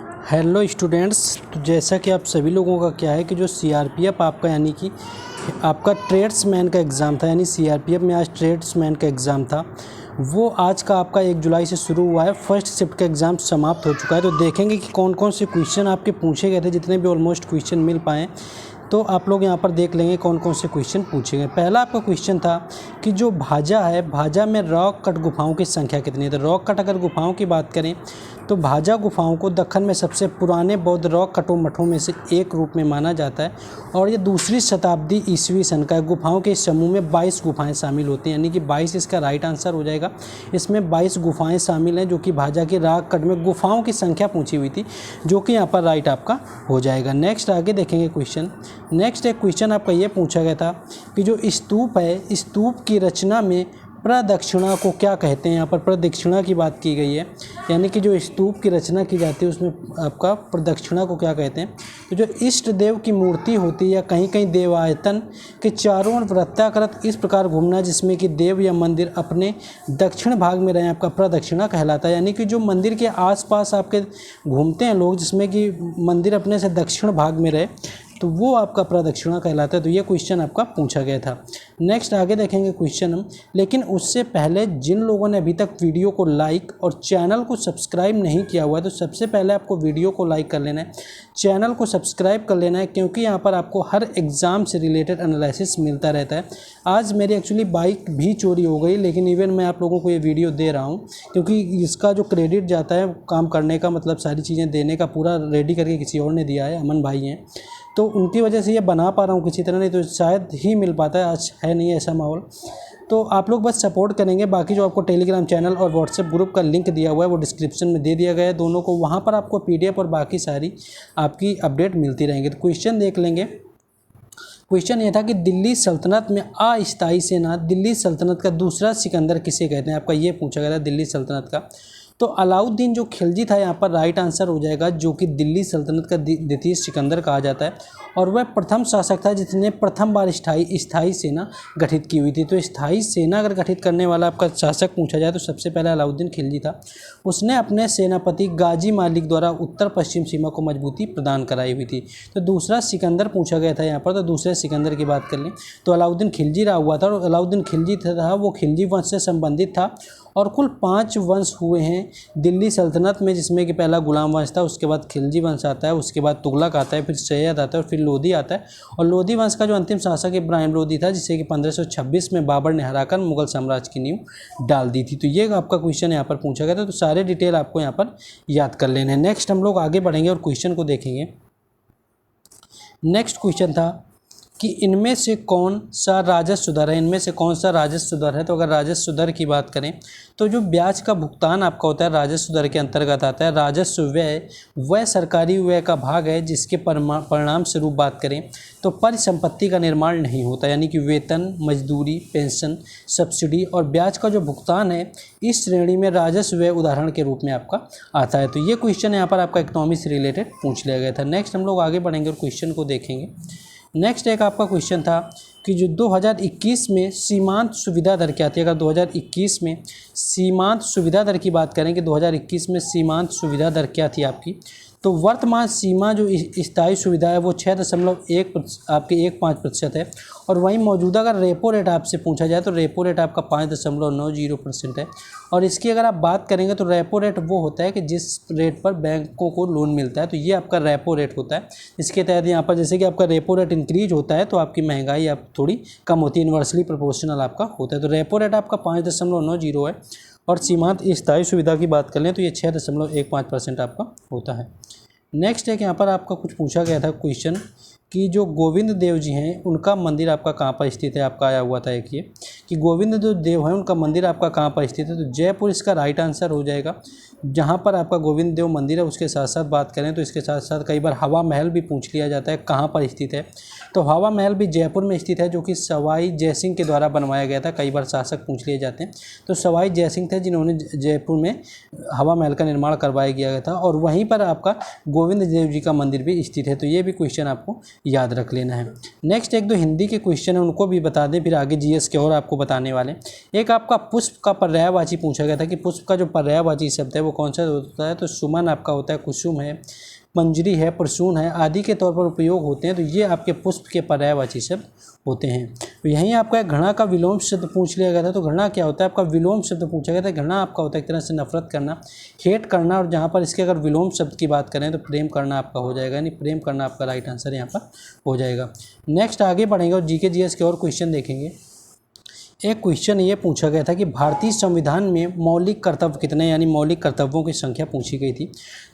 Hello students. तो जैसा कि आप सभी लोगों का क्या है कि जो सीआरपीएफ आपका यानी कि आपका ट्रेड्समैन का एग्ज़ाम था, यानी सीआरपीएफ में आज ट्रेड्समैन का एग्ज़ाम था, वो आज का आपका 1 जुलाई से शुरू हुआ है। फर्स्ट शिफ्ट का एग्ज़ाम समाप्त हो चुका है। तो देखेंगे कि कौन कौन से क्वेश्चन आपके पूछे गए थे, जितने भी ऑलमोस्ट क्वेश्चन मिल पाए तो आप लोग यहाँ पर देख लेंगे कौन कौन से क्वेश्चन पूछे गए। पहला आपका क्वेश्चन था कि जो भाजा है, भाजा में रॉक कट गुफाओं की संख्या कितनी है। तो रॉक कट अगर गुफाओं की बात करें तो भाजा गुफाओं को दक्कन में सबसे पुराने बौद्ध रॉक कटों मठों में से एक रूप में माना जाता है और ये 2वीं शताब्दी ईस्वी सन का है। गुफाओं के इस समूह में 22 गुफाएं शामिल होती हैं, यानी कि 22 इसका राइट आंसर हो जाएगा। इसमें 22 गुफाएं शामिल हैं, जो कि भाजा के रॉक कट में गुफाओं की संख्या पूछी हुई थी, जो कि यहाँ पर राइट आपका हो जाएगा। नेक्स्ट आगे देखेंगे क्वेश्चन। नेक्स्ट एक क्वेश्चन आपका ये पूछा गया था कि जो स्तूप है, स्तूप की रचना में प्रदक्षिणा को क्या कहते हैं। यहाँ पर प्रदक्षिणा की बात की गई है, यानी कि जो स्तूप की रचना की जाती है उसमें आपका प्रदक्षिणा को क्या कहते हैं। तो जो इष्ट देव की मूर्ति होती है या कहीं कहीं देवायतन के चारों ओर वृत्ताकृत इस प्रकार घूमना जिसमें कि देव या मंदिर अपने दक्षिण भाग में रहे, आपका प्रदक्षिणा कहलाता है। यानी कि जो मंदिर के आसपास आपके घूमते हैं लोग, जिसमें कि मंदिर अपने से दक्षिण भाग में रहे, तो वो आपका प्रदक्षिणा कहलाता है। तो ये क्वेश्चन आपका पूछा गया था। नेक्स्ट आगे देखेंगे क्वेश्चन हम। लेकिन उससे पहले जिन लोगों ने अभी तक वीडियो को लाइक और चैनल को सब्सक्राइब नहीं किया हुआ है, तो सबसे पहले आपको वीडियो को लाइक कर लेना है, चैनल को सब्सक्राइब कर लेना है, क्योंकि यहाँ पर आपको हर एग्ज़ाम से रिलेटेड एनालिसिस मिलता रहता है। आज मेरी एक्चुअली बाइक भी चोरी हो गई, लेकिन इवन मैं आप लोगों को ये वीडियो दे रहा हूँ क्योंकि इसका जो क्रेडिट जाता है काम करने का, मतलब सारी चीज़ें देने का पूरा रेडी करके किसी और ने दिया है, अमन भाई हैं, तो उनकी वजह से ये बना पा रहा हूँ किसी तरह, नहीं तो शायद ही मिल पाता है। आज है नहीं ऐसा माहौल, तो आप लोग बस सपोर्ट करेंगे। बाकी जो आपको टेलीग्राम चैनल और व्हाट्सएप ग्रुप का लिंक दिया हुआ है वो डिस्क्रिप्शन में दे दिया गया है दोनों को, वहाँ पर आपको पीडीएफ और बाकी सारी आपकी अपडेट मिलती रहेंगी। तो क्वेश्चन देख लेंगे। क्वेश्चन ये था कि दिल्ली सल्तनत में अस्थायी सेना, दिल्ली सल्तनत का दूसरा सिकंदर किसे कहते हैं, आपका ये पूछा गया था दिल्ली सल्तनत का। तो अलाउद्दीन जो खिलजी था यहाँ पर राइट आंसर हो जाएगा, जो कि दिल्ली सल्तनत का द्वितीय सिकंदर कहा जाता है और वह प्रथम शासक था जिसने प्रथम बार स्थायी सेना गठित की हुई थी। तो स्थायी सेना अगर गठित करने वाला आपका शासक पूछा जाए तो सबसे पहले अलाउद्दीन खिलजी था। उसने अपने सेनापति गाजी मालिक द्वारा उत्तर पश्चिम सीमा को मजबूती प्रदान कराई हुई थी। तो दूसरा सिकंदर पूछा गया था यहाँ पर, तो दूसरे सिकंदर की बात कर लें तो अलाउद्दीन खिलजी रहा हुआ था और अलाउद्दीन खिलजी था वो खिलजी वंश से संबंधित था और कुल 5 वंश हुए हैं दिल्ली सल्तनत में, जिसमें कि पहला गुलाम वंश था, उसके बाद खिलजी वंश आता है, उसके बाद तुगलक आता है, फिर सैयद आता है और फिर लोधी आता है। और लोधी वंश का जो अंतिम शासक इब्राहिम लोधी था, जिसे कि 1526 में बाबर ने हराकर मुगल साम्राज्य की नींव डाल दी थी। तो ये आपका क्वेश्चन यहाँ पर पूछा गया था। तो सारे डिटेल आपको यहाँ पर याद कर लेने हैं। नेक्स्ट हम लोग आगे बढ़ेंगे और क्वेश्चन को देखेंगे। नेक्स्ट क्वेश्चन था कि इनमें से कौन सा राजस्व दर है, इनमें से कौन सा राजस्व दर है। तो अगर राजस्व दर की बात करें तो जो ब्याज का भुगतान आपका होता है राजस्व दर के अंतर्गत आता है। राजस्व व्यय वह सरकारी व्यय का भाग है जिसके परिणाम स्वरूप बात करें तो परिसंपत्ति का निर्माण नहीं होता, यानी कि वेतन, मजदूरी, पेंशन, सब्सिडी और ब्याज का जो भुगतान है इस श्रेणी में राजस्व व्यय उदाहरण के रूप में आपका आता है। तो ये क्वेश्चन यहाँ पर आपका इकोनॉमी से रिलेटेड पूछ लिया गया था। नेक्स्ट हम लोग आगे बढ़ेंगे और क्वेश्चन को देखेंगे। नेक्स्ट एक आपका क्वेश्चन था कि जो 2021 में सीमांत सुविधा दर क्या थी। अगर 2021 में सीमांत सुविधा दर की बात करें कि 2021 में सीमांत सुविधा दर क्या थी आपकी, तो वर्तमान सीमा जो स्थायी सुविधा है वो 6.15% है और वहीं मौजूदा अगर रेपो रेट आपसे पूछा जाए तो रेपो रेट आपका 5.90% है। और इसकी अगर आप बात करेंगे तो रेपो रेट वो होता है कि जिस रेट पर बैंकों को लोन मिलता है, तो ये आपका रेपो रेट होता है। इसके तहत यहाँ पर जैसे कि आपका रेपो रेट इंक्रीज होता है तो आपकी महंगाई आप थोड़ी कम होती है, इन्वर्सली प्रोपोर्शनल आपका होता है। तो रेपो रेट आपका 5.90 है और सीमांत स्थायी सुविधा की बात कर लें तो ये 6.15% आपका होता है। नेक्स्ट एक यहाँ पर आपका कुछ पूछा गया था क्वेश्चन कि जो गोविंद देव जी हैं उनका मंदिर आपका कहाँ पर स्थित है। आपका आया हुआ था एक ये कि गोविंद जो देव हैं उनका मंदिर आपका कहाँ पर स्थित है। तो जयपुर इसका राइट आंसर हो जाएगा, जहाँ पर आपका गोविंद देव मंदिर है। उसके साथ साथ बात करें तो इसके साथ साथ कई बार हवा महल भी पूछ लिया जाता है कहाँ पर स्थित है। तो हवा महल भी जयपुर में स्थित है, जो कि सवाई जयसिंह के द्वारा बनवाया गया था। कई बार शासक पूछ लिए जाते हैं, तो सवाई जयसिंह थे जिन्होंने जयपुर में हवा महल का निर्माण करवाया गया था। और वहीं पर आपका गोविंद देव जी का मंदिर भी स्थित है। तो ये भी क्वेश्चन आपको याद रख लेना है। नेक्स्ट एक दो हिंदी के क्वेश्चन है, उनको भी बता दें, फिर आगे जीएस के और आपको बताने वाले। एक आपका पुष्प का पर्यायवाची पूछा गया था कि पुष्प का जो पर्यायवाची शब्द है वो कौन सा होता है। तो सुमन आपका होता है, कुसुम है, मंजरी है, प्रसून है आदि के तौर पर उपयोग होते हैं। तो ये आपके पुष्प के पर्यायवाची शब्द होते हैं। तो यहीं आपका एक घृणा का विलोम शब्द पूछ लिया गया था। तो घृणा क्या होता है, आपका विलोम शब्द पूछा गया था। घृणा आपका होता है एक तरह से नफरत करना, हेट करना, और जहाँ पर इसके अगर विलोम शब्द की बात करें तो प्रेम करना आपका हो जाएगा, यानी प्रेम करना आपका राइट आंसर यहाँ पर हो जाएगा। नेक्स्ट आगे बढ़ेंगे और जीके जीएस के और क्वेश्चन देखेंगे। एक क्वेश्चन ये पूछा गया था कि भारतीय संविधान में मौलिक कर्तव्य कितने, यानी मौलिक कर्तव्यों की संख्या पूछी गई थी।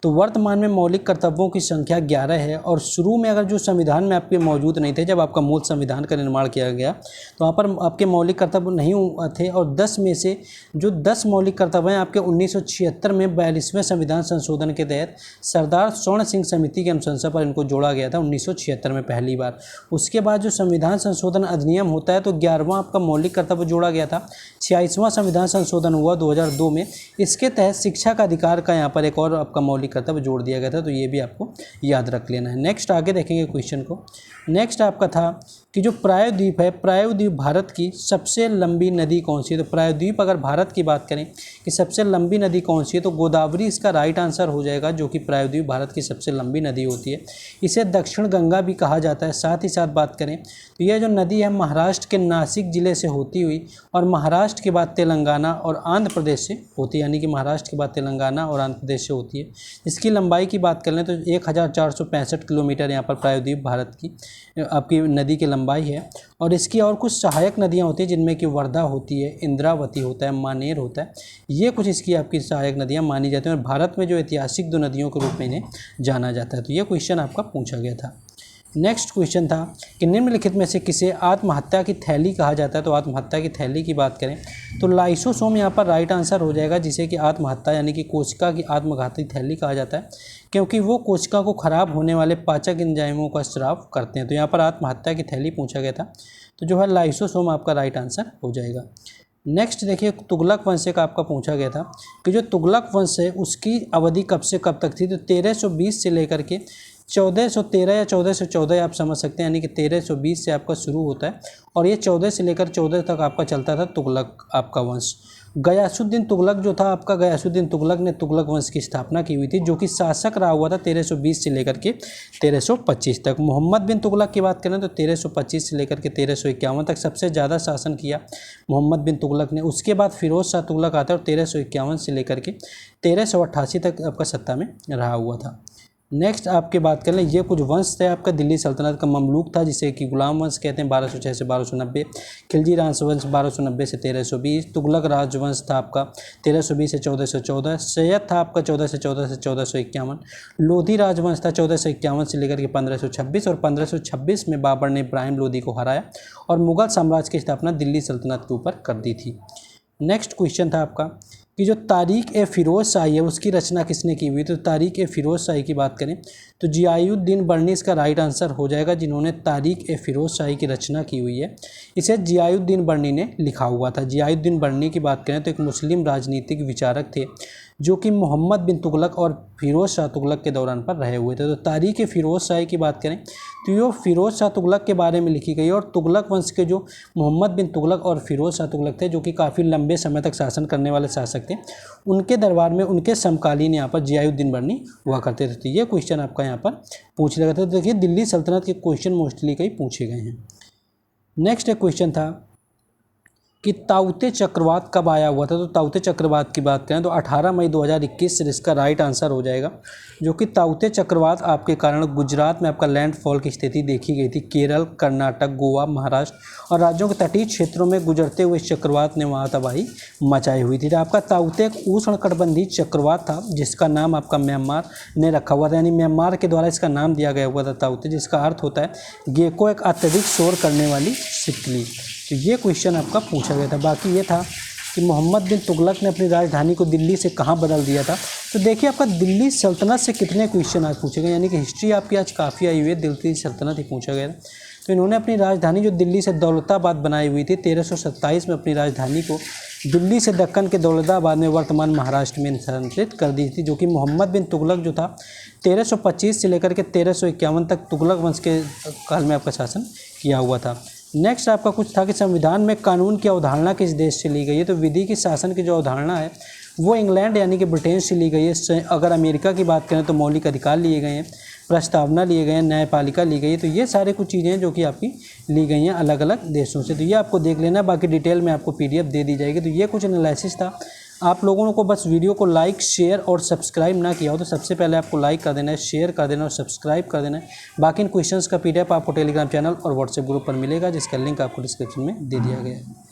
तो वर्तमान में मौलिक कर्तव्यों की संख्या 11 है। और शुरू में अगर जो संविधान में आपके मौजूद नहीं थे, जब आपका मूल संविधान का निर्माण किया गया तो वहाँ पर आपके मौलिक कर्तव्य नहीं थे। और 10 में से जो 10 मौलिक कर्तव्य हैं आपके 1976 में 42वें संविधान संशोधन के तहत सरदार स्वर्ण सिंह समिति के अनुशंसा पर इनको जोड़ा गया था 1976 में पहली बार। उसके बाद जो संविधान संशोधन अधिनियम होता है तो 11वां आपका मौलिक कर्तव्य जोड़ा गया था। 46वां संविधान संशोधन हुआ 2002 में। इसके तहत शिक्षा का अधिकार का यहाँ पर एक और आपका मौलिक कर्तव्य जोड़ दिया गया था। तो ये भी आपको याद रख लेना है। नेक्स्ट आगे देखेंगे क्वेश्चन को। नेक्स्ट आपका था कि जो प्रायद्वीप है, प्रायद्वीप भारत की सबसे लंबी नदी कौन सी है। तो प्रायद्वीप अगर भारत की बात करें कि सबसे लंबी नदी कौन सी है तो गोदावरी इसका राइट आंसर हो जाएगा, जो कि प्रायद्वीप भारत की सबसे लंबी नदी होती है। इसे दक्षिण गंगा भी कहा जाता है। साथ ही साथ बात करें तो यह जो नदी है महाराष्ट्र के नासिक जिले से होती हुई और महाराष्ट्र के बाद तेलंगाना और आंध्र प्रदेश से होती है, यानी कि महाराष्ट्र के बाद तेलंगाना और आंध्र प्रदेश से होती है। इसकी लंबाई की बात कर लें तो 1465 किलोमीटर यहाँ पर प्रायद्वीप भारत की आपकी नदी की लंबाई है। और इसकी और कुछ सहायक नदियाँ होती हैं जिनमें कि वर्धा होती है, इंद्रावती होता है, मानेर होता है। ये कुछ इसकी आपकी सहायक नदियाँ मानी जाती हैं। और भारत में जो ऐतिहासिक 2 नदियों के रूप में इन्हें जाना जाता है। तो ये क्वेश्चन आपका पूछा गया था। नेक्स्ट क्वेश्चन था कि निम्नलिखित में से किसे आत्महत्या की थैली कहा जाता है। तो आत्महत्या की थैली की बात करें तो लाइसोसोम यहाँ पर राइट आंसर हो जाएगा, जिसे कि आत्महत्या यानी कि कोशिका की आत्मघाती थैली कहा जाता है, क्योंकि वो कोशिका को खराब होने वाले पाचक एंजाइमों का स्राव करते हैं। तो यहाँ पर आत्महत्या की थैली पूछा गया था। तो जो है लाइसोसोम आपका राइट आंसर हो जाएगा। नेक्स्ट देखिए, तुगलक वंश का आपका पूछा गया था कि जो तुगलक वंश है उसकी अवधि कब से कब तक थी। तो 1320 से लेकर के 1413 या 1414 आप समझ सकते हैं, यानी कि 1320 से आपका शुरू होता है और ये 14 से लेकर 14 तक आपका चलता था तुगलक आपका वंश। गयासुद्दीन तुगलक जो था आपका, गयासुद्दीन तुगलक ने तुगलक वंश की स्थापना की हुई थी, जो कि शासक रहा हुआ था 1320 से लेकर के 1325 तक। मोहम्मद बिन तुगलक की बात करें तो 1325 से लेकर के 1351 तक सबसे ज़्यादा शासन किया मोहम्मद बिन तुगलक ने। उसके बाद फिरोज शाह तुगलक आता है और 1351 से लेकर के 1388 तक आपका सत्ता में रहा हुआ था। नेक्स्ट आपके बात कर लें, ये कुछ वंश थे आपका। दिल्ली सल्तनत का ममलूक था जिसे कि गुलाम वंश कहते हैं 1206 से 1290। खिलजी राजवंश 1290 से 1320। तुगलक राजवंश था आपका 1320 से 1414। सैयद था आपका 14 से 1451। लोधी राजवंश था 1451 से लेकर के 1526 और 1526 में बाबर ने इब्राहिम लोधी को हराया और मुगल साम्राज्य की स्थापना दिल्ली सल्तनत के ऊपर कर दी थी। नेक्स्ट क्वेश्चन था आपका कि जो तारीख ए फ़िरोज़ शाही है उसकी रचना किसने की हुई। तो तारीख ए फ़िरोज़ शाही की बात करें तो जियाउद्दीन बर्नी इसका राइट आंसर हो जाएगा, जिन्होंने तारीख ए फ़िरोज़ शाही की रचना की हुई है। इसे जियाउद्दीन बर्नी ने लिखा हुआ था। जियाउद्दीन बर्नी की बात करें तो एक मुस्लिम राजनीतिक विचारक थे जो कि मोहम्मद बिन तुगलक और फ़िरोज़ शाह तुगलक के दौरान पर रहे हुए थे। तो तारीख ए फ़िरोज़ शाही की बात करें तो ये फ़िरोज़ शाह तुगलक के बारे में लिखी गई और तुगलक वंश के जो मोहम्मद बिन तुगलक और फ़िरोज़ शाह तुगलक थे, जो कि काफ़ी लंबे समय तक शासन करने वाले शासक थे, उनके दरबार में उनके समकालीन यहाँ पर जियाउद्दीन बर्नी हुआ करते थे। तो ये क्वेश्चन आपका यहाँ पर पूछ लिया गया था। तो देखिए, दिल्ली सल्तनत के क्वेश्चन मोस्टली कई पूछे गए हैं। नेक्स्ट एक क्वेश्चन था कि ताउते चक्रवात कब आया हुआ था। तो ताउते चक्रवात की बात करें तो 18 मई 2021 से इसका राइट आंसर हो जाएगा, जो कि ताउते चक्रवात आपके कारण गुजरात में आपका लैंडफॉल की स्थिति देखी गई थी। केरल, कर्नाटक, गोवा, महाराष्ट्र और राज्यों के तटीय क्षेत्रों में गुजरते हुए चक्रवात ने वहाँ तबाही मचाई हुई थी। तो आपका ताउते एक उष्णकटिबंधीय चक्रवात था जिसका नाम आपका म्यांमार ने रखा हुआ था, यानी म्यांमार के द्वारा इसका नाम दिया गया हुआ था ताउते, जिसका अर्थ होता है गेको, एक अत्यधिक शोर करने वाली सिकली। तो ये क्वेश्चन आपका पूछा गया था। बाकी ये था कि मोहम्मद बिन तुगलक ने अपनी राजधानी को दिल्ली से कहाँ बदल दिया था। तो देखिए, आपका दिल्ली सल्तनत से कितने क्वेश्चन आज पूछे गए, यानी कि हिस्ट्री आपकी आज काफ़ी आई हुई है, दिल्ली सल्तनत ही पूछा गया था। तो इन्होंने अपनी राजधानी जो दिल्ली से दौलताबाद बनाई हुई थी 1327 में अपनी राजधानी को दिल्ली से दक्कन के दौलताबाद में वर्तमान महाराष्ट्र में स्थानांतरित कर दी थी, जो कि मोहम्मद बिन तुगलक जो था 1325 से लेकर के 1351 तक तुगलक वंश के काल में आपका शासन किया हुआ था। नेक्स्ट आपका कुछ था कि संविधान में कानून की अवधारणा किस देश से ली गई है। तो विधि की शासन की जो अवधारणा है वो इंग्लैंड यानी कि ब्रिटेन से ली गई है। अगर अमेरिका की बात करें तो मौलिक अधिकार लिए गए हैं, प्रस्तावना लिए गए हैं, न्यायपालिका ली गई है। तो ये सारे कुछ चीज़ें हैं जो कि आपकी ली गई हैं अलग अलग देशों से। तो ये आपको देख लेना, बाकी डिटेल में आपको PDF दे दी जाएगी। तो ये कुछ एनालिसिस था। आप लोगों को बस वीडियो को लाइक, शेयर और सब्सक्राइब ना किया हो तो सबसे पहले आपको लाइक कर देना है, शेयर कर देना और सब्सक्राइब कर देना है। बाकी इन क्वेश्चंस का PDF आपको टेलीग्राम चैनल और व्हाट्सएप ग्रुप पर मिलेगा, जिसका लिंक आपको डिस्क्रिप्शन में दे दिया गया है।